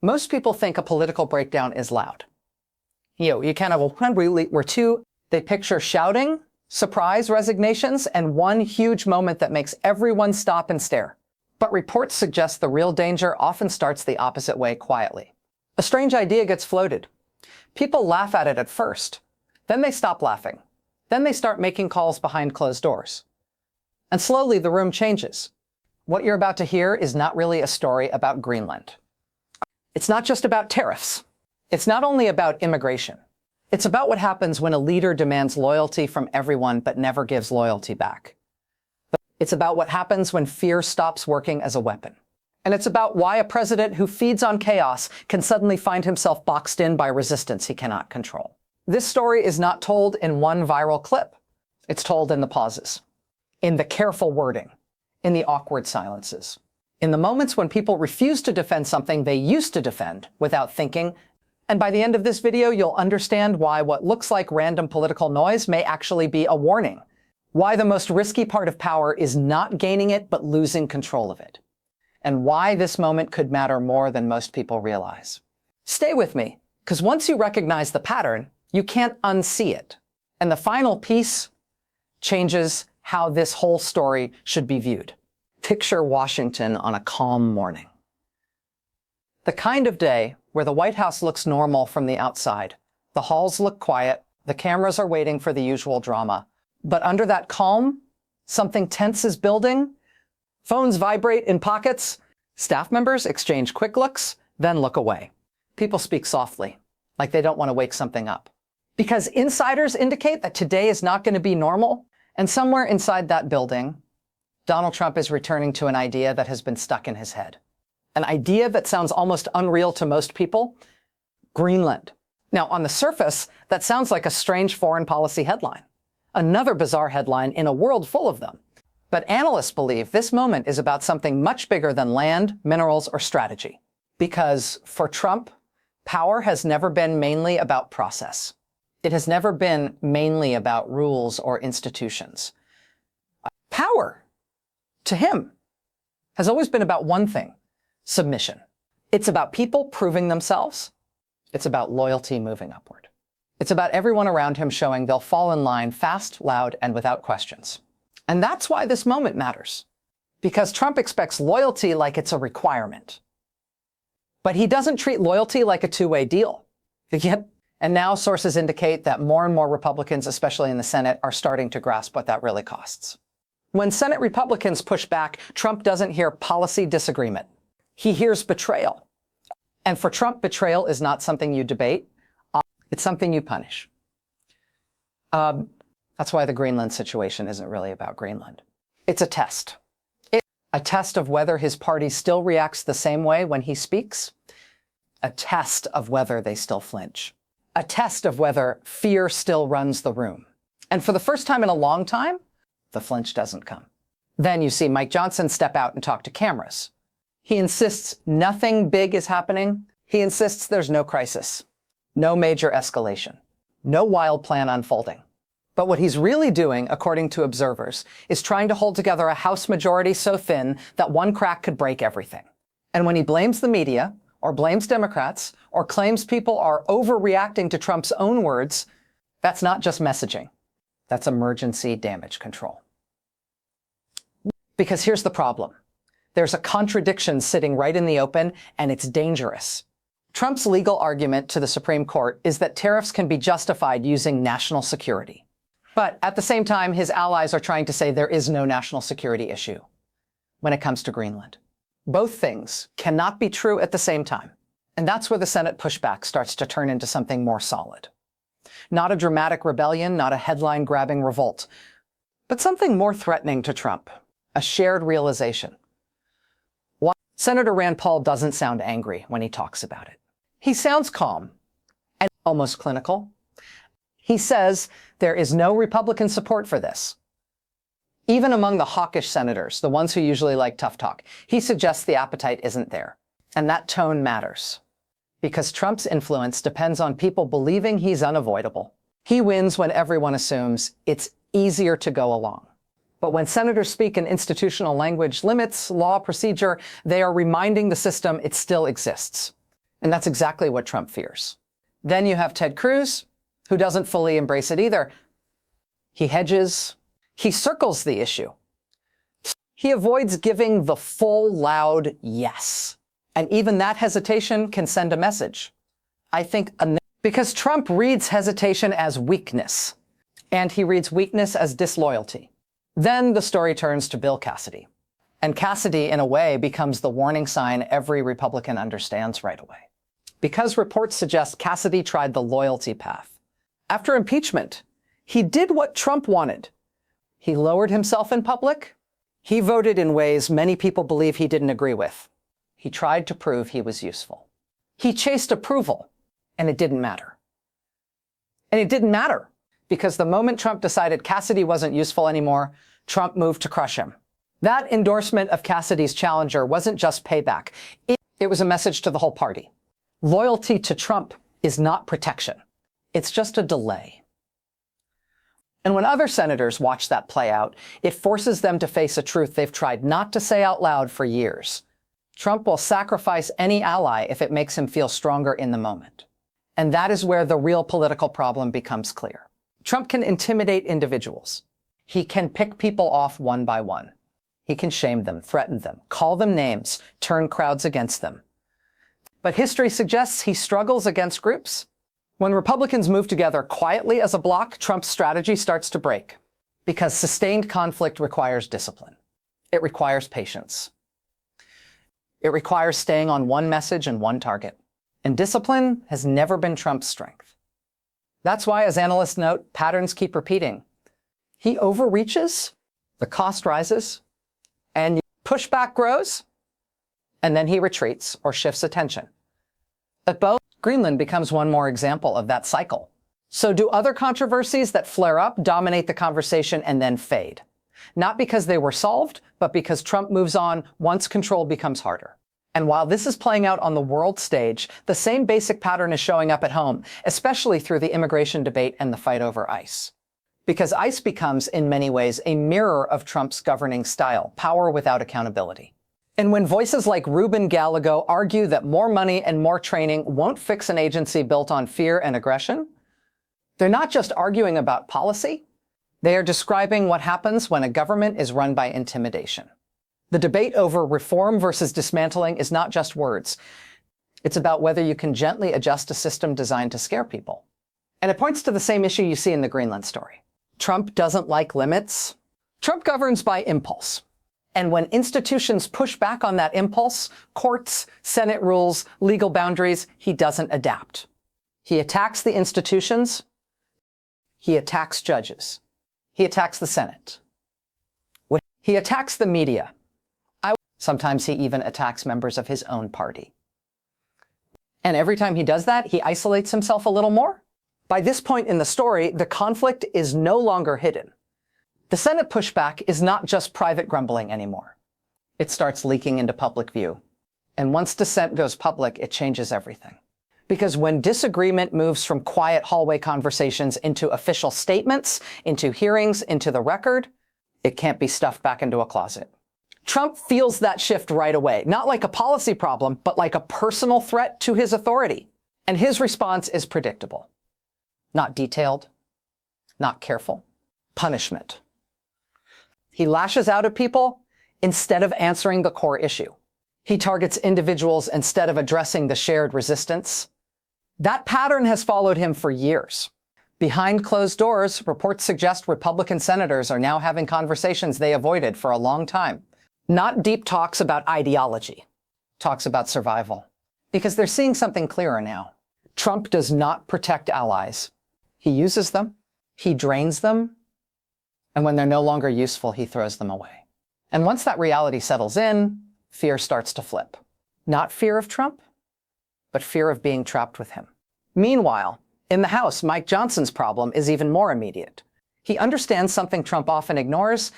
Most people think a political breakdown is loud. You kind of, when we're two, they picture shouting, surprise resignations, and one huge moment that makes everyone stop and stare. But reports suggest the real danger often starts the opposite way quietly. A strange idea gets floated. People laugh at it at first. Then they stop laughing. Then they start making calls behind closed doors. And slowly the room changes. What you're about to hear is not really a story about Greenland. It's not just about tariffs. It's not only about immigration. It's about what happens when a leader demands loyalty from everyone but never gives loyalty back. It's about what happens when fear stops working as a weapon. And it's about why a president who feeds on chaos can suddenly find himself boxed in by resistance he cannot control. This story is not told in one viral clip. It's told in the pauses, in the careful wording, in the awkward silences, in the moments when people refuse to defend something they used to defend without thinking. And by the end of this video, you'll understand why what looks like random political noise may actually be a warning. Why the most risky part of power is not gaining it, but losing control of it. And why this moment could matter more than most people realize. Stay with me, because once you recognize the pattern, you can't unsee it. And the final piece changes how this whole story should be viewed. Picture Washington on a calm morning. The kind of day where the White House looks normal from the outside. The halls look quiet. The cameras are waiting for the usual drama. But under that calm, something tense is building. Phones vibrate in pockets. Staff members exchange quick looks, then look away. People speak softly, like they don't want to wake something up. Because insiders indicate that today is not going to be normal. And somewhere inside that building, Donald Trump is returning to an idea that has been stuck in his head. An idea that sounds almost unreal to most people: Greenland. Now, on the surface, that sounds like a strange foreign policy headline. Another bizarre headline in a world full of them. But analysts believe this moment is about something much bigger than land, minerals, or strategy. Because for Trump, power has never been mainly about process. It has never been mainly about rules or institutions. Power, to him, has always been about one thing: submission. It's about people proving themselves. It's about loyalty moving upward. It's about everyone around him showing they'll fall in line fast, loud, and without questions. And that's why this moment matters. Because Trump expects loyalty like it's a requirement. But he doesn't treat loyalty like a two-way deal. And now sources indicate that more and more Republicans, especially in the Senate, are starting to grasp what that really costs. When Senate Republicans push back, Trump doesn't hear policy disagreement. He hears betrayal. And for Trump, betrayal is not something you debate. It's something you punish. That's why the Greenland situation isn't really about Greenland. It's a test. A test of whether his party still reacts the same way when he speaks. A test of whether they still flinch. A test of whether fear still runs the room. And for the first time in a long time, the flinch doesn't come. Then you see Mike Johnson step out and talk to cameras. He insists nothing big is happening. He insists there's no crisis, no major escalation, no wild plan unfolding. But what he's really doing, according to observers, is trying to hold together a House majority so thin that one crack could break everything. And when he blames the media, or blames Democrats, or claims people are overreacting to Trump's own words, that's not just messaging. That's emergency damage control. Because here's the problem. There's a contradiction sitting right in the open, and it's dangerous. Trump's legal argument to the Supreme Court is that tariffs can be justified using national security. But at the same time, his allies are trying to say there is no national security issue when it comes to Greenland. Both things cannot be true at the same time. And that's where the Senate pushback starts to turn into something more solid. Not a dramatic rebellion, not a headline-grabbing revolt, but something more threatening to Trump, a shared realization. Why? Senator Rand Paul doesn't sound angry when he talks about it. He sounds calm and almost clinical. He says there is no Republican support for this. Even among the hawkish senators, the ones who usually like tough talk, he suggests the appetite isn't there. And that tone matters. Because Trump's influence depends on people believing he's unavoidable. He wins when everyone assumes it's easier to go along. But when senators speak in institutional language, limits, law, procedure, they are reminding the system it still exists. And that's exactly what Trump fears. Then you have Ted Cruz, who doesn't fully embrace it either. He hedges. He circles the issue. He avoids giving the full, loud yes. And even that hesitation can send a message. I think because Trump reads hesitation as weakness, and he reads weakness as disloyalty. Then the story turns to Bill Cassidy. And Cassidy, in a way, becomes the warning sign every Republican understands right away. Because reports suggest Cassidy tried the loyalty path. After impeachment, he did what Trump wanted. He lowered himself in public. He voted in ways many people believe he didn't agree with. He tried to prove he was useful. He chased approval, and it didn't matter. And it didn't matter, because the moment Trump decided Cassidy wasn't useful anymore, Trump moved to crush him. That endorsement of Cassidy's challenger wasn't just payback. It was a message to the whole party. Loyalty to Trump is not protection. It's just a delay. And when other senators watch that play out, it forces them to face a truth they've tried not to say out loud for years. Trump will sacrifice any ally if it makes him feel stronger in the moment. And that is where the real political problem becomes clear. Trump can intimidate individuals. He can pick people off one by one. He can shame them, threaten them, call them names, turn crowds against them. But history suggests he struggles against groups. When Republicans move together quietly as a bloc, Trump's strategy starts to break. Because sustained conflict requires discipline. It requires patience. It requires staying on one message and one target. And discipline has never been Trump's strength. That's why, as analysts note, patterns keep repeating. He overreaches, the cost rises, and pushback grows, and then he retreats or shifts attention. At both, Greenland becomes one more example of that cycle. So do other controversies that flare up dominate the conversation and then fade? Not because they were solved, but because Trump moves on once control becomes harder. And while this is playing out on the world stage, the same basic pattern is showing up at home, especially through the immigration debate and the fight over ICE. Because ICE becomes, in many ways, a mirror of Trump's governing style, power without accountability. And when voices like Ruben Gallego argue that more money and more training won't fix an agency built on fear and aggression, they're not just arguing about policy. They are describing what happens when a government is run by intimidation. The debate over reform versus dismantling is not just words. It's about whether you can gently adjust a system designed to scare people. And it points to the same issue you see in the Greenland story. Trump doesn't like limits. Trump governs by impulse. And when institutions push back on that impulse, courts, Senate rules, legal boundaries, he doesn't adapt. He attacks the institutions. He attacks judges. He attacks the Senate. He attacks the media. Sometimes he even attacks members of his own party. And every time he does that, he isolates himself a little more. By this point in the story, the conflict is no longer hidden. The Senate pushback is not just private grumbling anymore. It starts leaking into public view. And once dissent goes public, it changes everything. Because when disagreement moves from quiet hallway conversations into official statements, into hearings, into the record, it can't be stuffed back into a closet. Trump feels that shift right away, not like a policy problem, but like a personal threat to his authority. And his response is predictable. Not detailed, not careful. Punishment. He lashes out at people instead of answering the core issue. He targets individuals instead of addressing the shared resistance. That pattern has followed him for years. Behind closed doors, reports suggest Republican senators are now having conversations they avoided for a long time. Not deep talks about ideology, talks about survival. Because they're seeing something clearer now. Trump does not protect allies. He uses them, he drains them, and when they're no longer useful, he throws them away. And once that reality settles in, fear starts to flip. Not fear of Trump, but fear of being trapped with him. Meanwhile, in the House, Mike Johnson's problem is even more immediate. He understands something Trump often ignores.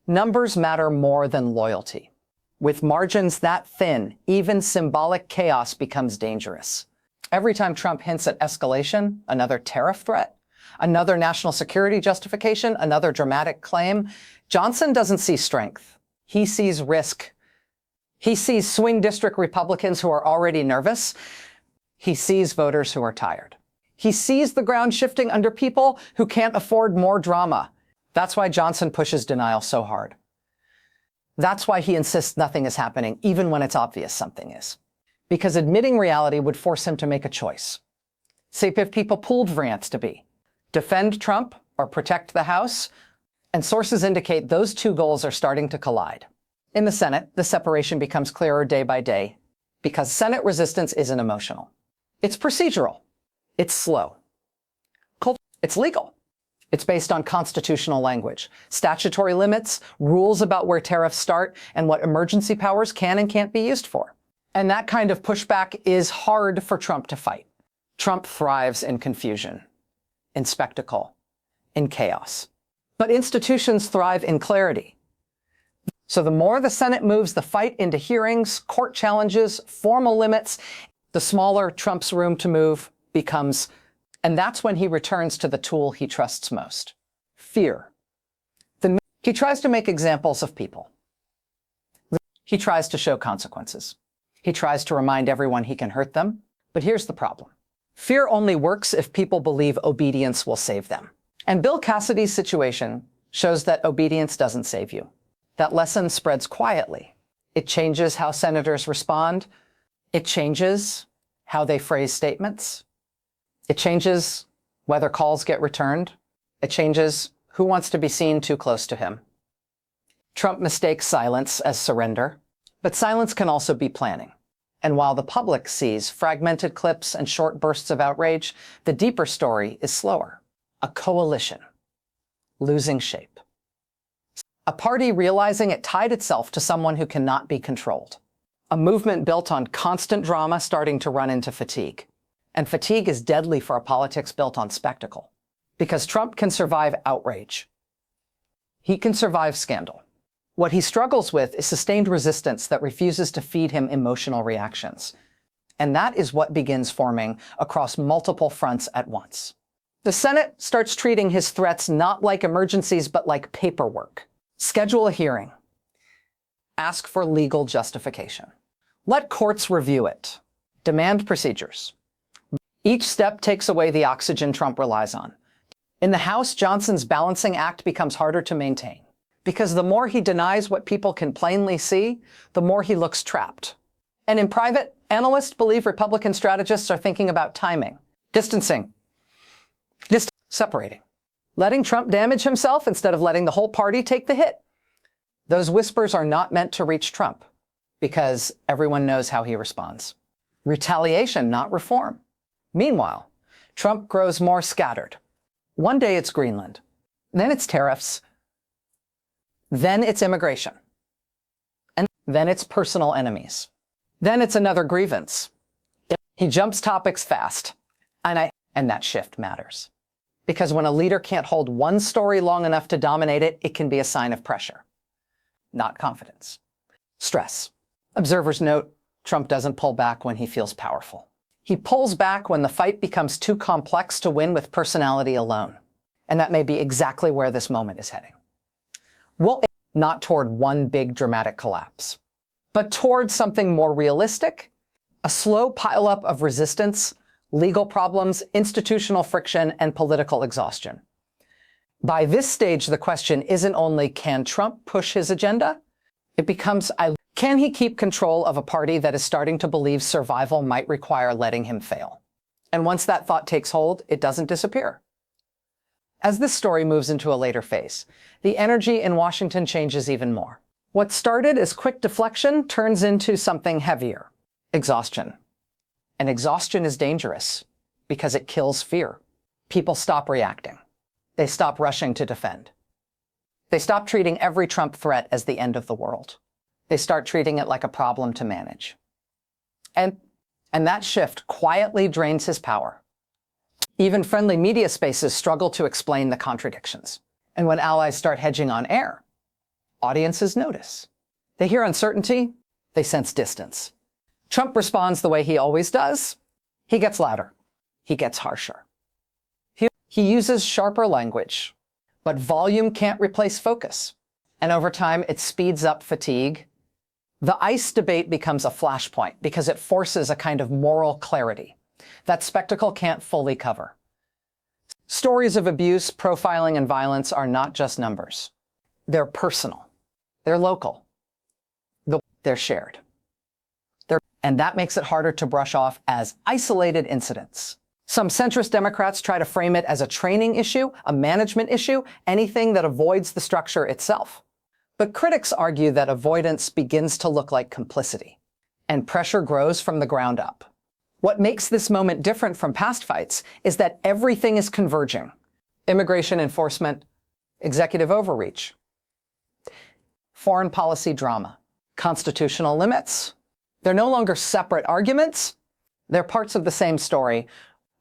Numbers matter more than loyalty. With margins that thin, even symbolic chaos becomes dangerous. Every time Trump hints at escalation, another tariff threat, another national security justification, another dramatic claim, Johnson doesn't see strength. He sees risk. He sees swing district Republicans who are already nervous, He sees voters who are tired. He sees the ground shifting under people who can't afford more drama. That's why Johnson pushes denial so hard. That's why he insists nothing is happening, even when it's obvious something is. Because admitting reality would force him to make a choice. Say if people pooled for ants to be defend Trump or protect the House, and sources indicate those two goals are starting to collide. In the Senate, the separation becomes clearer day by day because Senate resistance isn't emotional. It's procedural. It's slow. It's legal. It's based on constitutional language, statutory limits, rules about where tariffs start, and what emergency powers can and can't be used for. And that kind of pushback is hard for Trump to fight. Trump thrives in confusion, in spectacle, in chaos. But institutions thrive in clarity. So the more the Senate moves the fight into hearings, court challenges, formal limits, the smaller Trump's room to move becomes. And that's when he returns to the tool he trusts most, fear. He tries to make examples of people. He tries to show consequences. He tries to remind everyone he can hurt them. But here's the problem. Fear only works if people believe obedience will save them. And Bill Cassidy's situation shows that obedience doesn't save you. That lesson spreads quietly. It changes how senators respond. It changes how they phrase statements. It changes whether calls get returned. It changes who wants to be seen too close to him. Trump mistakes silence as surrender, but silence can also be planning. And while the public sees fragmented clips and short bursts of outrage, the deeper story is slower. A coalition, losing shape. A party realizing it tied itself to someone who cannot be controlled. A movement built on constant drama starting to run into fatigue. And fatigue is deadly for a politics built on spectacle. Because Trump can survive outrage. He can survive scandal. What he struggles with is sustained resistance that refuses to feed him emotional reactions. And that is what begins forming across multiple fronts at once. The Senate starts treating his threats not like emergencies, but like paperwork. Schedule a hearing. Ask for legal justification. Let courts review it. Demand procedures. Each step takes away the oxygen Trump relies on. In the House, Johnson's balancing act becomes harder to maintain. Because the more he denies what people can plainly see, the more he looks trapped. And in private, analysts believe Republican strategists are thinking about timing, distancing, separating, letting Trump damage himself instead of letting the whole party take the hit. Those whispers are not meant to reach Trump because everyone knows how he responds. Retaliation, not reform. Meanwhile, Trump grows more scattered. One day it's Greenland, then it's tariffs, then it's immigration, and then it's personal enemies. Then it's another grievance. He jumps topics fast, and that shift matters. Because when a leader can't hold one story long enough to dominate it, it can be a sign of pressure, not confidence. Stress. Observers note Trump doesn't pull back when he feels powerful. He pulls back when the fight becomes too complex to win with personality alone. And that may be exactly where this moment is heading. Well, not toward one big dramatic collapse, but toward something more realistic, a slow pileup of resistance, legal problems, institutional friction, and political exhaustion. By this stage, the question isn't only can Trump push his agenda? It becomes, can he keep control of a party that is starting to believe survival might require letting him fail? And once that thought takes hold, it doesn't disappear. As this story moves into a later phase, the energy in Washington changes even more. What started as quick deflection turns into something heavier, exhaustion. And exhaustion is dangerous because it kills fear. People stop reacting. They stop rushing to defend. They stop treating every Trump threat as the end of the world. They start treating it like a problem to manage. And that shift quietly drains his power. Even friendly media spaces struggle to explain the contradictions. And when allies start hedging on air, audiences notice. They hear uncertainty, they sense distance. Trump responds the way he always does. He gets louder. He gets harsher. He uses sharper language, but volume can't replace focus. And over time, it speeds up fatigue. The ICE debate becomes a flashpoint because it forces a kind of moral clarity. that spectacle can't fully cover. Stories of abuse, profiling, and violence are not just numbers. They're personal. They're local. They're shared. And that makes it harder to brush off as isolated incidents. Some centrist Democrats try to frame it as a training issue, a management issue, anything that avoids the structure itself. But critics argue that avoidance begins to look like complicity, and pressure grows from the ground up. What makes this moment different from past fights is that everything is converging. Immigration enforcement, executive overreach, foreign policy drama, constitutional limits. They're no longer separate arguments. They're parts of the same story,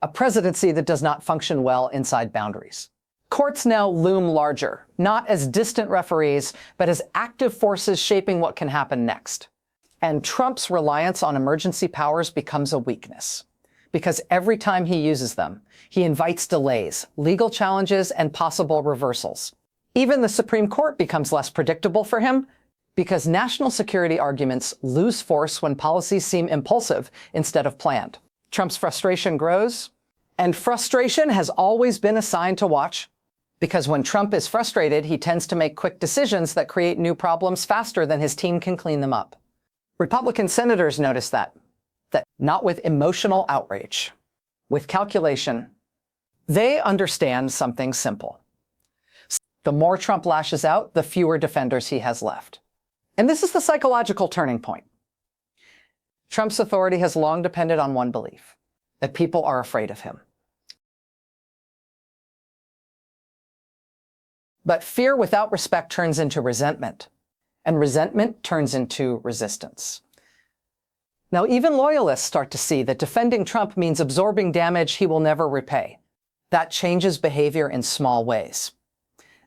a presidency that does not function well inside boundaries. Courts now loom larger, not as distant referees, but as active forces shaping what can happen next. And Trump's reliance on emergency powers becomes a weakness, because every time he uses them, he invites delays, legal challenges, and possible reversals. Even the Supreme Court becomes less predictable for him, because national security arguments lose force when policies seem impulsive instead of planned. Trump's frustration grows, and frustration has always been a sign to watch, because when Trump is frustrated, he tends to make quick decisions that create new problems faster than his team can clean them up. Republican senators notice that not with emotional outrage, with calculation. They understand something simple. The more Trump lashes out, the fewer defenders he has left. And this is the psychological turning point. Trump's authority has long depended on one belief, that people are afraid of him. But fear without respect turns into resentment, and resentment turns into resistance. Now, even loyalists start to see that defending Trump means absorbing damage he will never repay. That changes behavior in small ways.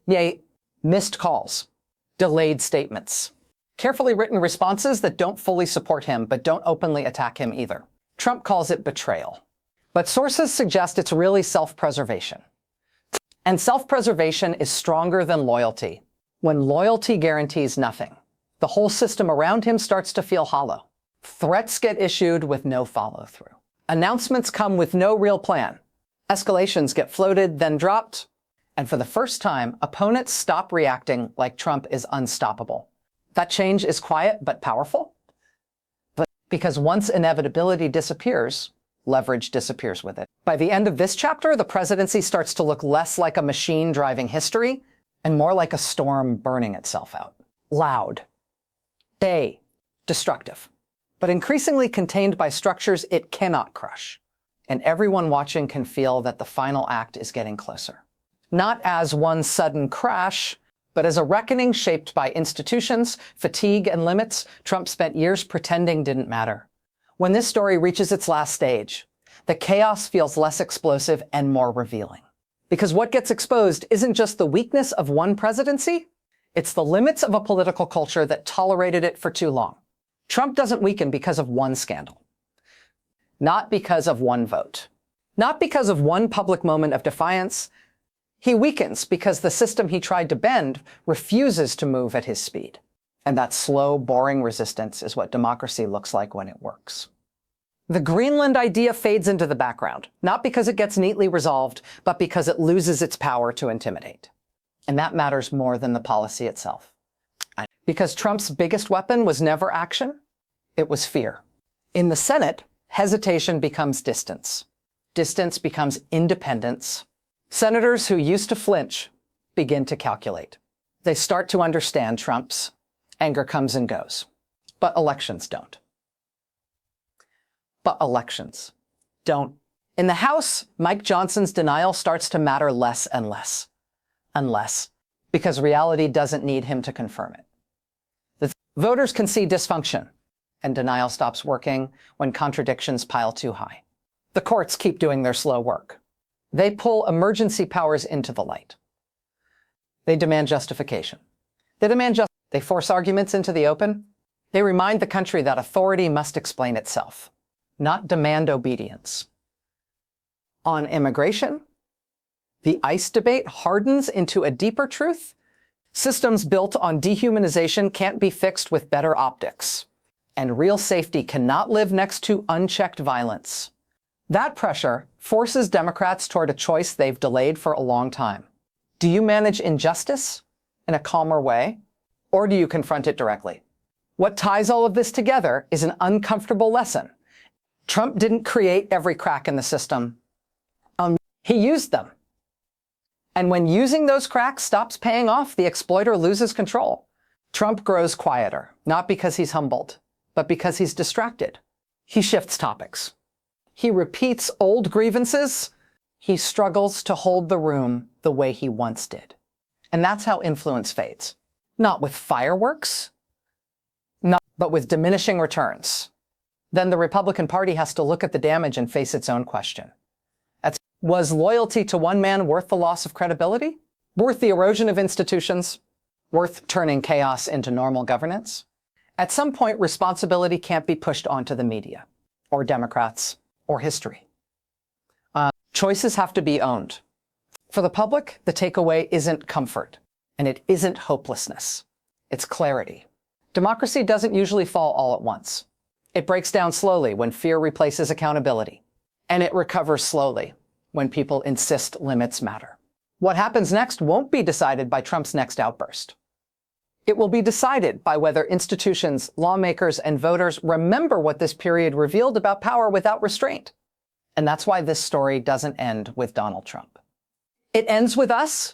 Yea, missed calls, delayed statements, carefully written responses that don't fully support him but don't openly attack him either. Trump calls it betrayal. But sources suggest it's really self-preservation. And self-preservation is stronger than loyalty. When loyalty guarantees nothing, the whole system around him starts to feel hollow. Threats get issued with no follow-through. Announcements come with no real plan. Escalations get floated, then dropped. And for the first time, opponents stop reacting like Trump is unstoppable. That change is quiet but powerful. Because once inevitability disappears, leverage disappears with it. By the end of this chapter, the presidency starts to look less like a machine driving history and more like a storm burning itself out. Loud, destructive, but increasingly contained by structures it cannot crush. And everyone watching can feel that the final act is getting closer. Not as one sudden crash, but as a reckoning shaped by institutions, fatigue, and limits Trump spent years pretending didn't matter. When this story reaches its last stage, the chaos feels less explosive and more revealing. Because what gets exposed isn't just the weakness of one presidency, it's the limits of a political culture that tolerated it for too long. Trump doesn't weaken because of one scandal. Not because of one vote. Not because of one public moment of defiance. He weakens because the system he tried to bend refuses to move at his speed. And that slow, boring resistance is what democracy looks like when it works. The Greenland idea fades into the background, not because it gets neatly resolved, but because it loses its power to intimidate. And that matters more than the policy itself. Because Trump's biggest weapon was never action, it was fear. In the Senate, hesitation becomes distance. Distance becomes independence. Senators who used to flinch begin to calculate. They start to understand Trump's anger comes and goes, but elections don't. But elections don't. In the House, Mike Johnson's denial starts to matter less and less. Unless, because reality doesn't need him to confirm it. The voters can see dysfunction, and denial stops working when contradictions pile too high. The courts keep doing their slow work. They pull emergency powers into the light. They demand justification. They force arguments into the open. They remind the country that authority must explain itself, not demand obedience. On immigration, the ICE debate hardens into a deeper truth. Systems built on dehumanization can't be fixed with better optics. And real safety cannot live next to unchecked violence. That pressure forces Democrats toward a choice they've delayed for a long time. Do you manage injustice in a calmer way, or do you confront it directly? What ties all of this together is an uncomfortable lesson. Trump didn't create every crack in the system. He used them. And when using those cracks stops paying off, the exploiter loses control. Trump grows quieter, not because he's humbled, but because he's distracted. He shifts topics. He repeats old grievances. He struggles to hold the room the way he once did. And that's how influence fades. Not with fireworks, but with diminishing returns. Then the Republican Party has to look at the damage and face its own question. Was loyalty to one man worth the loss of credibility? Worth the erosion of institutions? Worth turning chaos into normal governance? At some point, responsibility can't be pushed onto the media, or Democrats, or history. Choices have to be owned. For the public, the takeaway isn't comfort, and it isn't hopelessness. It's clarity. Democracy doesn't usually fall all at once. It breaks down slowly when fear replaces accountability, and it recovers slowly when people insist limits matter. What happens next won't be decided by Trump's next outburst. It will be decided by whether institutions, lawmakers, and voters remember what this period revealed about power without restraint. And that's why this story doesn't end with Donald Trump. It ends with us.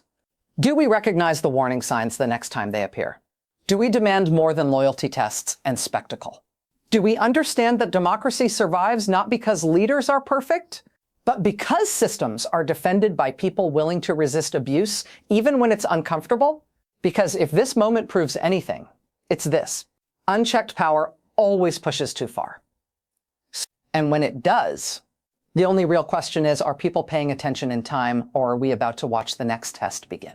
Do we recognize the warning signs the next time they appear? Do we demand more than loyalty tests and spectacle? Do we understand that democracy survives not because leaders are perfect, but because systems are defended by people willing to resist abuse, even when it's uncomfortable? Because if this moment proves anything, it's this: unchecked power always pushes too far. And when it does, the only real question is, are people paying attention in time, or are we about to watch the next test begin?